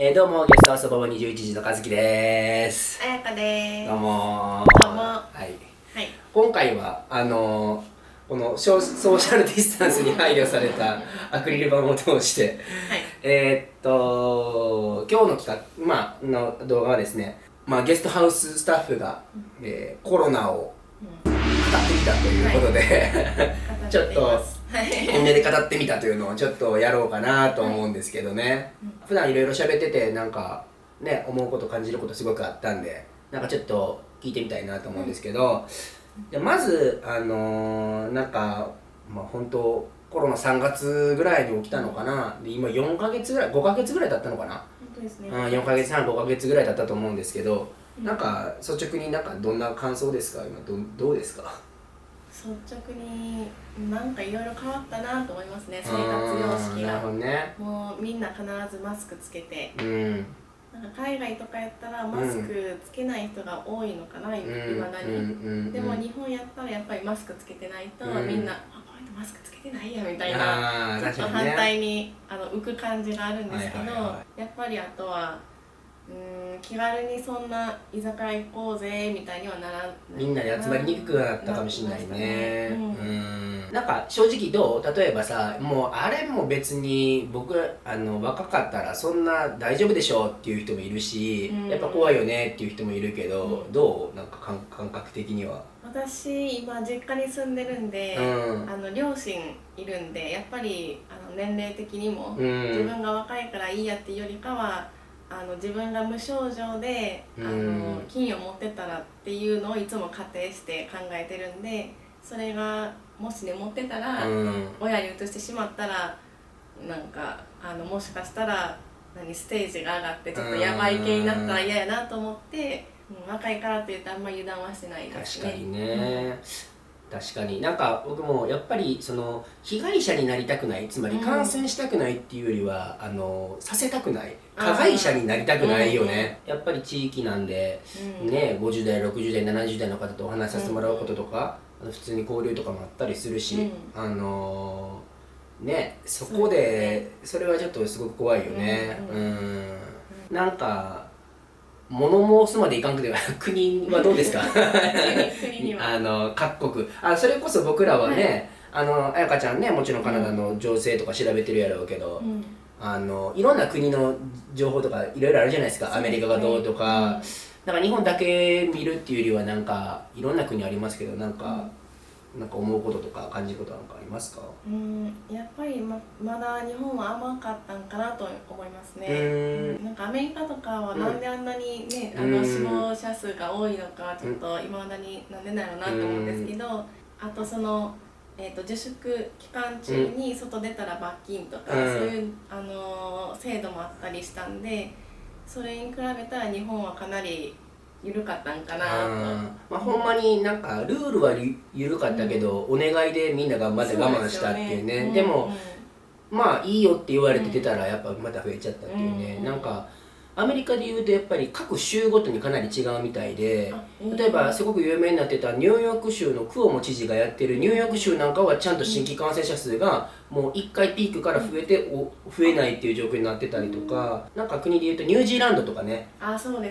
どうも、ゲストはそばば21時の和樹です。あやかです。どうもどうも。ははい。い。今回は、このソーシャルディスタンスに配慮されたアクリル板を通して、はい。今日の企画、の動画はですね、ゲストハウススタッフが、コロナを語ってみたということで、ちょっと本音で語ってみたというのをちょっとやろうかなと思うんですけどね、普段いろいろ喋っててなんかね思うこと感じることすごくあったんで、なんかちょっと聞いてみたいなと思うんですけど、でまずなんか本当コロナ3月ぐらいに起きたのかな。で今4ヶ月ぐらい5ヶ月ぐらい経ったのかな。本当ですね。4ヶ月半5ヶ月ぐらい経ったと思うんですけど、なんか率直になんかどんな感想ですか？今どうですか？率直になんかいろいろ変わったなと思いますね。生活様式なるが。ほどね。もうみんな必ずマスクつけて。なんか海外とかやったらマスクつけない人が多いのかな、いまだに。でも日本やったらやっぱりマスクつけてないと、みんなこの人マスクつけてないやみたいな、ちょっと反対に浮く感じがあるんですけど、やっぱりあとは気軽にそんな居酒屋行こうぜみたいにはならない。みんなで集まりにくくなったかもしれないね。なんか正直例えばさ、もうあれも別に僕若かったらそんな大丈夫でしょっていう人もいるし、やっぱ怖いよねっていう人もいるけど、どうなんか感覚的には。私今実家に住んでるんで、両親いるんで、やっぱり年齢的にも、自分が若いからいいやっていうよりかは自分が無症状で菌を持ってたらっていうのをいつも仮定して考えてるんで、それがもしね持ってたら、親に移してしまったらなんかもしかしたらステージが上がってちょっとやばい系になったら嫌やなと思って、若いからって言ってあんま油断はしてないですね。確かにね、確かになんか僕もやっぱりその被害者になりたくない、つまり感染したくないっていうよりは、させたくない、加害者になりたくないよね。やっぱり地域なんで、ね、50代60代70代の方とお話しさせてもらうこととか、普通に交流とかもあったりするし、ね、そこでそれはちょっとすごく怖いよね。なんか物申すまでいかんくては国はどうですか？国は各国それこそ僕らはね、あやかちゃんね、もちろんカナダの情勢とか調べてるやろうけど、いろんな国の情報とかいろいろあるじゃないですか。アメリカがどうとか、なんか日本だけ見るっていうよりはなんかいろんな国ありますけど、なんか思うこととか感じることなんかありますか？やっぱりまだ日本は甘かったんかなと思いますね。なんかアメリカとかはなんであんなにね、死亡者数が多いのかちょっといまだになんでなのなと思うんですけど、あとその、自粛期間中に外出たら罰金とか、そういう制度もあったりしたんで、それに比べたら日本はかなり緩かったんかなと。ほんまになんかルールは緩かったけど、お願いでみんな頑張って我慢したっていうね。でもいいよって言われて出たらやっぱまた増えちゃったっていうね。なんかアメリカでいうとやっぱり各州ごとにかなり違うみたいで、例えばすごく有名になってたニューヨーク州のクオモ知事がやってるニューヨーク州なんかはちゃんと新規感染者数がもう1回ピークから増えて増えないっていう状況になってたりとか、なんか国でいうとニュージーランドとかね、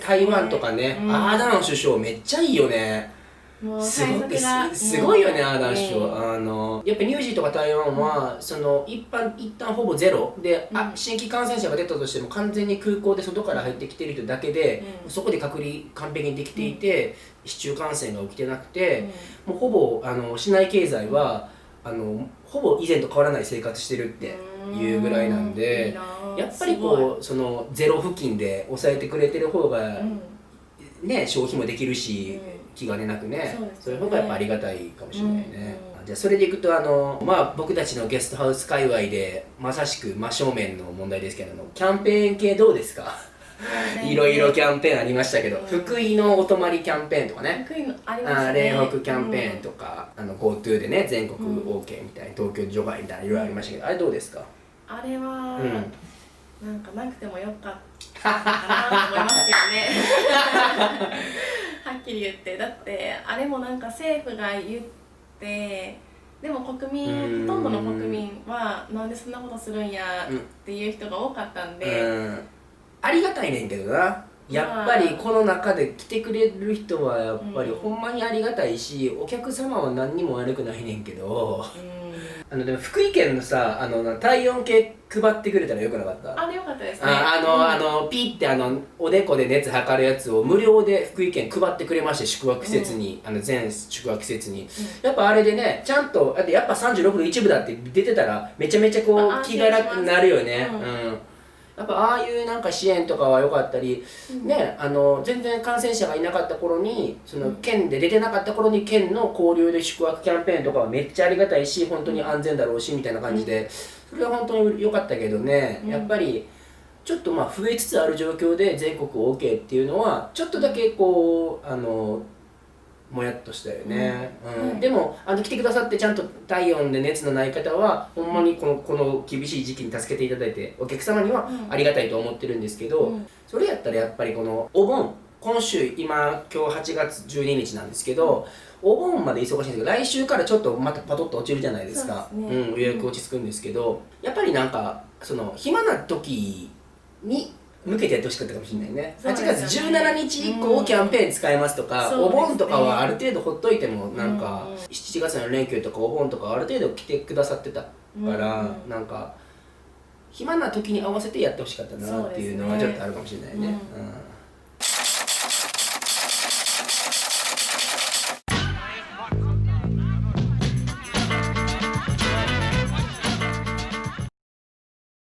台湾とかね、アーダーン首相めっちゃいいよね。すごいよね、アーダーン首相。やっぱニュージーとか台湾はその一旦ほぼゼロで、新規感染者が出たとしても完全に空港で外から入ってきてる人だけで、そこで隔離完璧にできていて、市中感染が起きてなくて、もうほぼ市内経済はほぼ以前と変わらない生活してるっていうぐらいなんで、やっぱりそのゼロ付近で抑えてくれてる方がね、消費もできるし、気兼ねなくね、そういう方がやっぱありがたいかもしれないね。じゃあそれでいくと僕たちのゲストハウス界隈でまさしく真正面の問題ですけども、キャンペーン系どうですか？いろいろキャンペーンありましたけど、福井のお泊まりキャンペーンとかね、嶺北キャンペーンとか、GoTo でね全国 OK みたいな、東京除外みたいないろいろありましたけど、あれどうですか？あれはなんかなくてもよかったかなと思いますけどね。はっきり言って、だってあれもなんか政府が言って、でもほとんどの国民はなんでそんなことするんやっていう人が多かったんで、ありがたいねんけどな。やっぱりこの中で来てくれる人はやっぱりほんまにありがたいし、お客様は何にも悪くないねんけど、でも福井県のさ、体温計配ってくれたらよくなかった？あれよかったですね。ピーっておでこで熱測るやつを無料で福井県配ってくれまして、宿泊施設に、全宿泊施設に、やっぱあれでね、ちゃんとやっぱ36度1分だって出てたらめちゃめちゃこう気が楽になるよね。やっぱああいうなんか支援とかは良かったり、ね、全然感染者がいなかった頃に、その県で出てなかった頃に県の交流で宿泊キャンペーンとかはめっちゃありがたいし、本当に安全だろうしみたいな感じで、それは本当に良かったけどね、やっぱりちょっとまあ増えつつある状況で全国 OK っていうのはちょっとだけこうもやっとしたよね。でも来てくださってちゃんと体温で熱のない方はほんまにこの厳しい時期に助けていただいて、お客様にはありがたいと思ってるんですけど、それやったらやっぱりこのお盆、今日8月12日なんですけど、お盆まで忙しいんですけど、来週からちょっとまたパトッと落ちるじゃないですか。予約落ち着くんですけど、やっぱりなんかその暇な時に向けてやってほしかったかもしれないね。8月17日以降キャンペーン使えますとか、お盆とかはある程度ほっといても、なんか7月の連休とかお盆とかある程度来てくださってたから、なんか暇な時に合わせてやってほしかったなっていうのはちょっとあるかもしれないね。